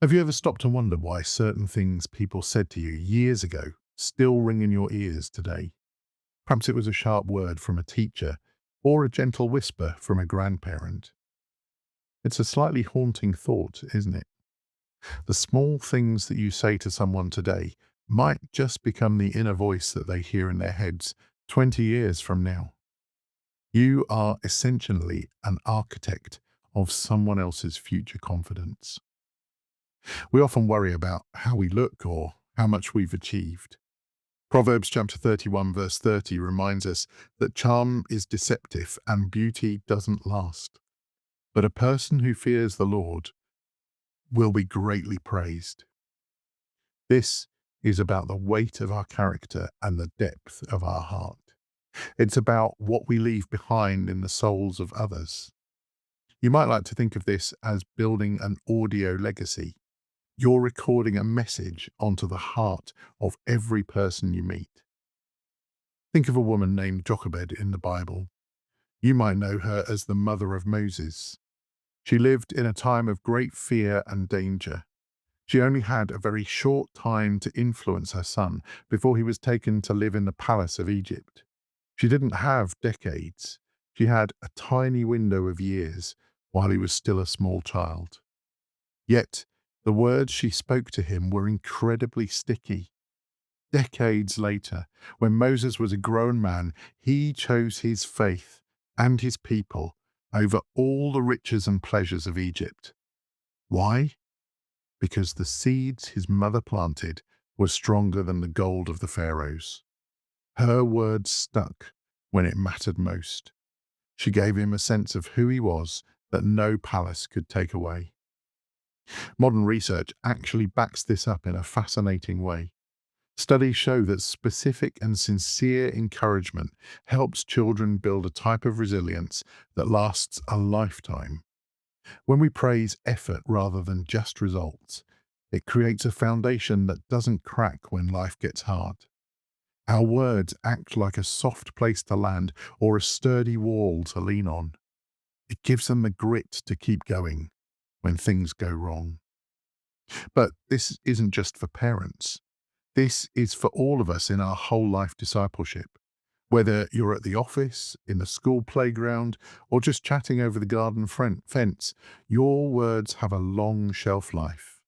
Have you ever stopped and wondered why certain things people said to you years ago still ring in your ears today? Perhaps it was a sharp word from a teacher or a gentle whisper from a grandparent. It's a slightly haunting thought, isn't it? The small things that you say to someone today might just become the inner voice that they hear in their heads 20 years from now. You are essentially an architect of someone else's future confidence. We often worry about how we look or how much we've achieved. Proverbs chapter 31 verse 30 reminds us that charm is deceptive and beauty doesn't last. But a person who fears the Lord will be greatly praised. This is about the weight of our character and the depth of our heart. It's about what we leave behind in the souls of others. You might like to think of this as building an audio legacy. You're recording a message onto the heart of every person you meet. Think of a woman named Jochebed in the Bible. You might know her as the mother of Moses. She lived in a time of great fear and danger. She only had a very short time to influence her son before he was taken to live in the palace of Egypt. She didn't have decades. She had a tiny window of years while he was still a small child. Yet, the words she spoke to him were incredibly sticky. Decades later, when Moses was a grown man, he chose his faith and his people over all the riches and pleasures of Egypt. Why? Because the seeds his mother planted were stronger than the gold of the pharaohs. Her words stuck when it mattered most. She gave him a sense of who he was that no palace could take away. Modern research actually backs this up in a fascinating way. Studies show that specific and sincere encouragement helps children build a type of resilience that lasts a lifetime. When we praise effort rather than just results, it creates a foundation that doesn't crack when life gets hard. Our words act like a soft place to land or a sturdy wall to lean on. It gives them the grit to keep going when things go wrong. But this isn't just for parents. This is for all of us in our whole life discipleship. Whether you're at the office, in the school playground, or just chatting over the garden fence, your words have a long shelf life.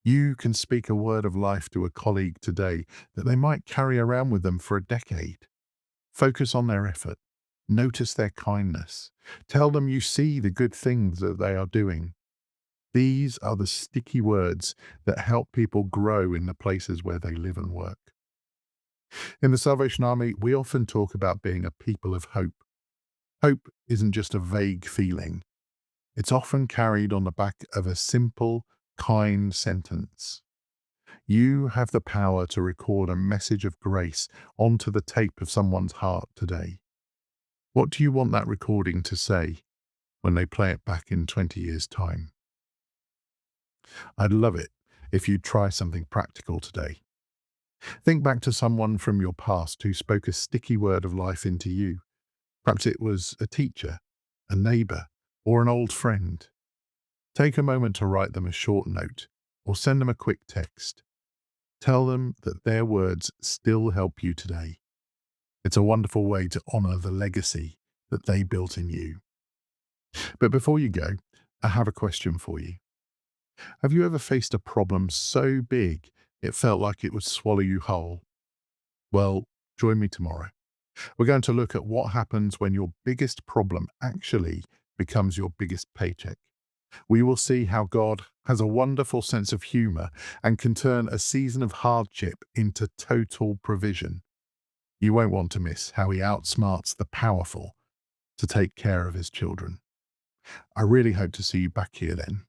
You can speak a word of life to a colleague today that they might carry around with them for a decade. Focus on their effort. Notice their kindness. Tell them you see the good things that they are doing. These are the sticky words that help people grow in the places where they live and work. In the Salvation Army, we often talk about being a people of hope. Hope isn't just a vague feeling. It's often carried on the back of a simple, kind sentence. You have the power to record a message of grace onto the tape of someone's heart today. What do you want that recording to say when they play it back in 20 years' time? I'd love it if you'd try something practical today. Think back to someone from your past who spoke a sticky word of life into you. Perhaps it was a teacher, a neighbor, or an old friend. Take a moment to write them a short note or send them a quick text. Tell them that their words still help you today. It's a wonderful way to honor the legacy that they built in you. But before you go, I have a question for you. Have you ever faced a problem so big it felt like it would swallow you whole? Well, join me tomorrow. We're going to look at what happens when your biggest problem actually becomes your biggest paycheck. We will see how God has a wonderful sense of humor and can turn a season of hardship into total provision. You won't want to miss how he outsmarts the powerful to take care of his children. I really hope to see you back here then.